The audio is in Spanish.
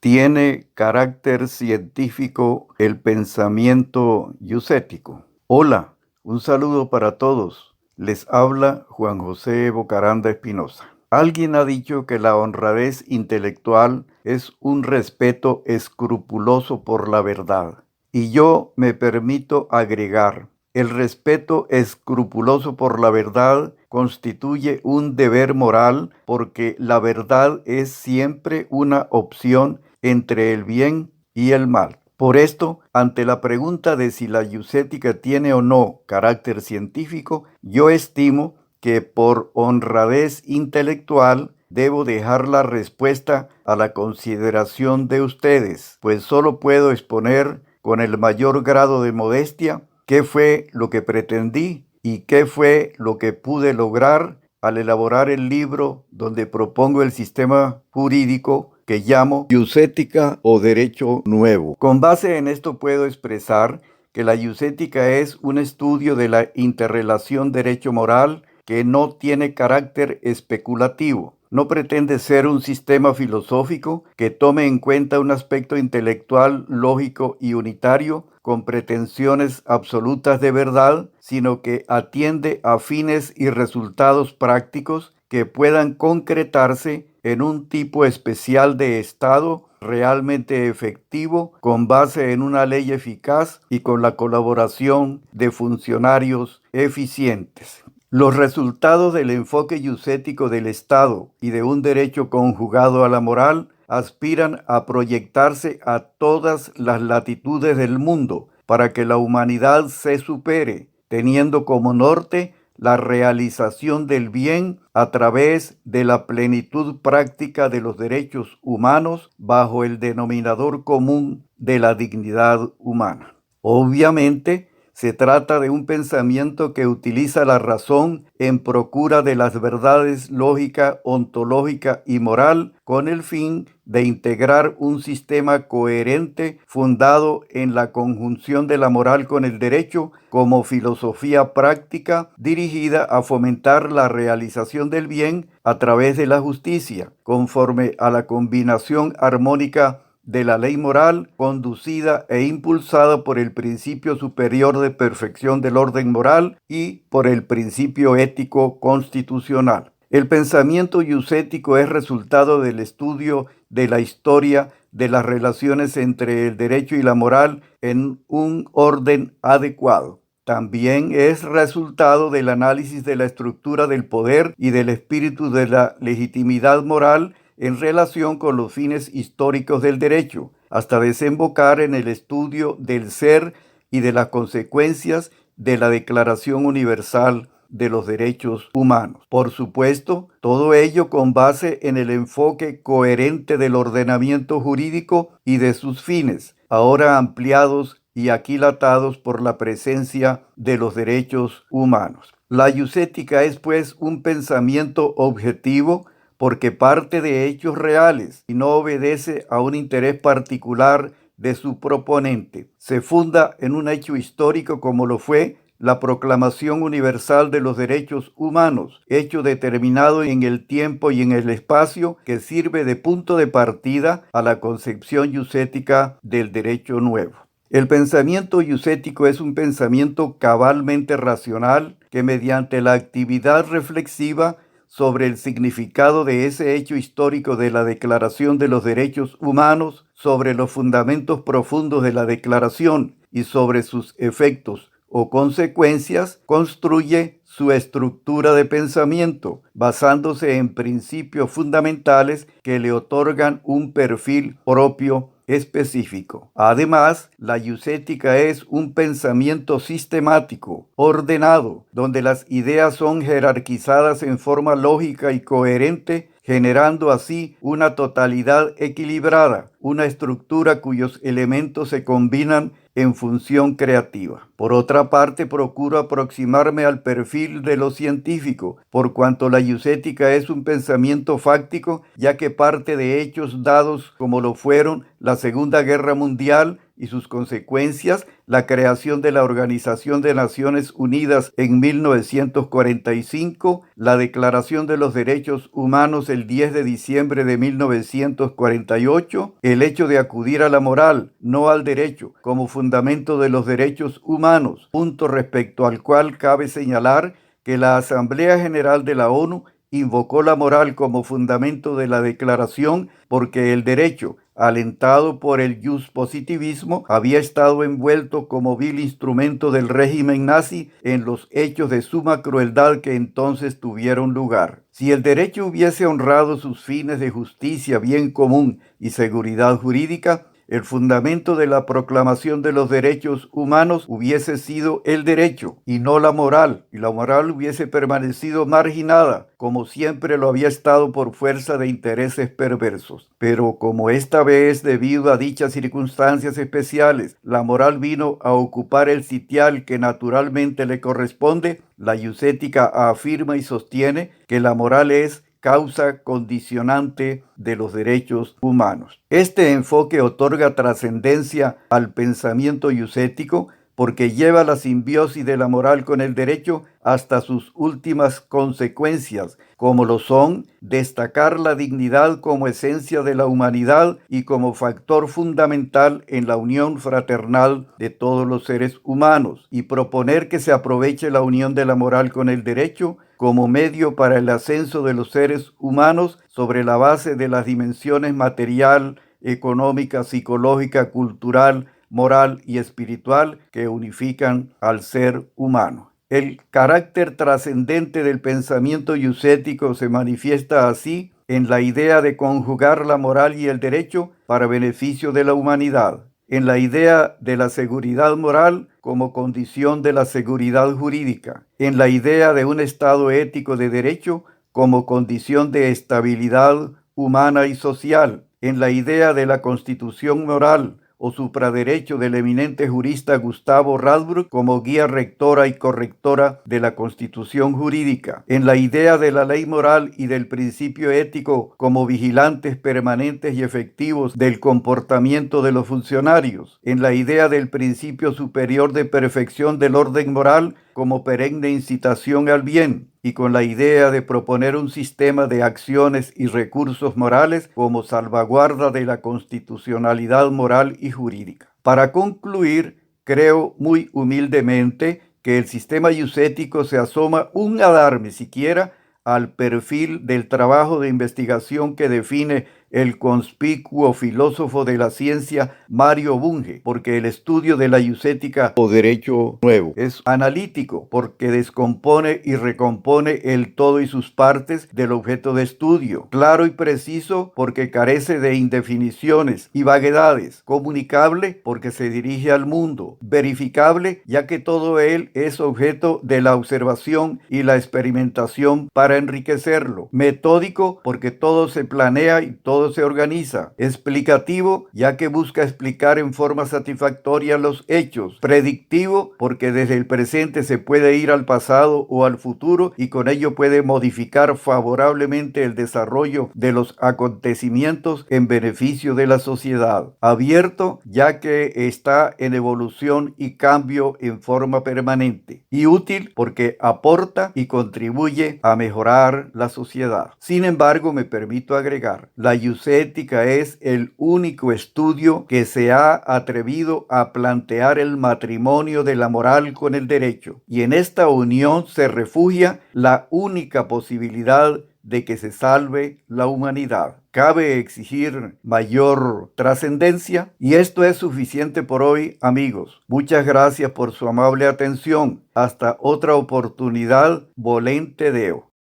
¿Tiene carácter científico el pensamiento yucético? Hola, un saludo para todos. Les habla Juan José Bocaranda Espinosa. Alguien ha dicho que la honradez intelectual es un respeto escrupuloso por la verdad. Y yo me permito agregar, el respeto escrupuloso por la verdad constituye un deber moral porque la verdad es siempre una opción entre el bien y el mal. Por esto, ante la pregunta de si la yucética tiene o no carácter científico, yo estimo que por honradez intelectual debo dejar la respuesta a la consideración de ustedes, pues solo puedo exponer con el mayor grado de modestia qué fue lo que pretendí y qué fue lo que pude lograr al elaborar el libro donde propongo el sistema jurídico que llamo Iusética o Derecho Nuevo. Con base en esto puedo expresar que la iusética es un estudio de la interrelación derecho-moral que no tiene carácter especulativo. No pretende ser un sistema filosófico que tome en cuenta un aspecto intelectual, lógico y unitario con pretensiones absolutas de verdad, sino que atiende a fines y resultados prácticos que puedan concretarse en un tipo especial de Estado realmente efectivo con base en una ley eficaz y con la colaboración de funcionarios eficientes. Los resultados del enfoque iusético del Estado y de un derecho conjugado a la moral aspiran a proyectarse a todas las latitudes del mundo para que la humanidad se supere, teniendo como norte la realización del bien a través de la plenitud práctica de los derechos humanos bajo el denominador común de la dignidad humana. Obviamente, se trata de un pensamiento que utiliza la razón en procura de las verdades lógica, ontológica y moral con el fin de integrar un sistema coherente fundado en la conjunción de la moral con el derecho como filosofía práctica dirigida a fomentar la realización del bien a través de la justicia, conforme a la combinación armónica de la ley moral conducida e impulsada por el principio superior de perfección del orden moral y por el principio ético constitucional. El pensamiento iusético es resultado del estudio de la historia de las relaciones entre el derecho y la moral en un orden adecuado. También es resultado del análisis de la estructura del poder y del espíritu de la legitimidad moral en relación con los fines históricos del derecho, hasta desembocar en el estudio del ser y de las consecuencias de la Declaración Universal de los Derechos Humanos. Por supuesto, todo ello con base en el enfoque coherente del ordenamiento jurídico y de sus fines, ahora ampliados y aquilatados por la presencia de los derechos humanos. La iusética es, pues, un pensamiento objetivo porque parte de hechos reales y no obedece a un interés particular de su proponente. Se funda en un hecho histórico como lo fue la Proclamación Universal de los Derechos Humanos, hecho determinado en el tiempo y en el espacio que sirve de punto de partida a la concepción iusética del derecho nuevo. El pensamiento iusético es un pensamiento cabalmente racional que mediante la actividad reflexiva sobre el significado de ese hecho histórico de la Declaración de los Derechos Humanos, sobre los fundamentos profundos de la Declaración y sobre sus efectos o consecuencias, construye su estructura de pensamiento, basándose en principios fundamentales que le otorgan un perfil propio específico. Además, la iusética es un pensamiento sistemático, ordenado, donde las ideas son jerarquizadas en forma lógica y coherente, generando así una totalidad equilibrada, una estructura cuyos elementos se combinan en función creativa. Por otra parte, procuro aproximarme al perfil de lo científico, por cuanto la iusética es un pensamiento fáctico, ya que parte de hechos dados como lo fueron la Segunda Guerra Mundial y sus consecuencias, la creación de la Organización de Naciones Unidas en 1945, la Declaración de los Derechos Humanos el 10 de diciembre de 1948, el hecho de acudir a la moral, no al derecho, como fundamento de los derechos humanos, punto respecto al cual cabe señalar que la Asamblea General de la ONU invocó la moral como fundamento de la declaración porque el derecho, alentado por el positivismo, había estado envuelto como vil instrumento del régimen nazi en los hechos de suma crueldad que entonces tuvieron lugar. Si el derecho hubiese honrado sus fines de justicia, bien común y seguridad jurídica, el fundamento de la proclamación de los derechos humanos hubiese sido el derecho y no la moral, y la moral hubiese permanecido marginada, como siempre lo había estado por fuerza de intereses perversos. Pero como esta vez, debido a dichas circunstancias especiales, la moral vino a ocupar el sitial que naturalmente le corresponde, la iusética afirma y sostiene que la moral es causa condicionante de los derechos humanos. Este enfoque otorga trascendencia al pensamiento iusético porque lleva la simbiosis de la moral con el derecho hasta sus últimas consecuencias, como lo son destacar la dignidad como esencia de la humanidad y como factor fundamental en la unión fraternal de todos los seres humanos, y proponer que se aproveche la unión de la moral con el derecho como medio para el ascenso de los seres humanos sobre la base de las dimensiones material, económica, psicológica, cultural, moral y espiritual que unifican al ser humano. El carácter trascendente del pensamiento iusético se manifiesta así en la idea de conjugar la moral y el derecho para beneficio de la humanidad, en la idea de la seguridad moral como condición de la seguridad jurídica, en la idea de un Estado ético de derecho como condición de estabilidad humana y social, en la idea de la constitución moral o supraderecho del eminente jurista Gustavo Radbruch como guía rectora y correctora de la Constitución jurídica, en la idea de la ley moral y del principio ético como vigilantes permanentes y efectivos del comportamiento de los funcionarios, en la idea del principio superior de perfección del orden moral como perenne incitación al bien, y con la idea de proponer un sistema de acciones y recursos morales como salvaguarda de la constitucionalidad moral y jurídica. Para concluir, creo muy humildemente que el sistema iusético se asoma un adarme siquiera al perfil del trabajo de investigación que define el conspicuo filósofo de la ciencia Mario Bunge, porque el estudio de la iusética o derecho nuevo es analítico, porque descompone y recompone el todo y sus partes del objeto de estudio, claro y preciso, porque carece de indefiniciones y vaguedades, comunicable, porque se dirige al mundo, verificable, ya que todo él es objeto de la observación y la experimentación para enriquecerlo, metódico, porque todo se planea y todo se organiza, explicativo, ya que busca explicar en forma satisfactoria los hechos, predictivo, porque desde el presente se puede ir al pasado o al futuro y con ello puede modificar favorablemente el desarrollo de los acontecimientos en beneficio de la sociedad, abierto, ya que está en evolución y cambio en forma permanente, y útil porque aporta y contribuye a mejorar la sociedad. Sin embargo, me permito agregar, la iusética es el único estudio que se ha atrevido a plantear el matrimonio de la moral con el derecho, y en esta unión se refugia la única posibilidad de que se salve la humanidad. Cabe exigir mayor trascendencia, y esto es suficiente por hoy, amigos. Muchas gracias por su amable atención. Hasta otra oportunidad. Volente Deo.